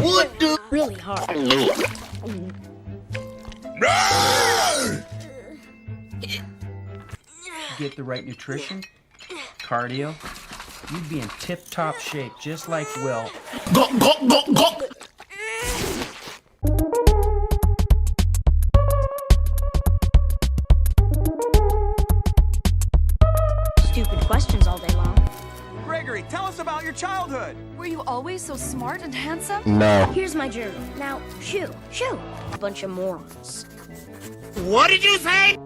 What the? Really hard. Get the right nutrition, cardio, you'd be in tip-top shape, just like Will. Stupid questions all day long. Gregory, tell us about your childhood. Were you always so smart and handsome? No. Here's my journal. Now, shoo, shoo. A bunch of morons. What did you say?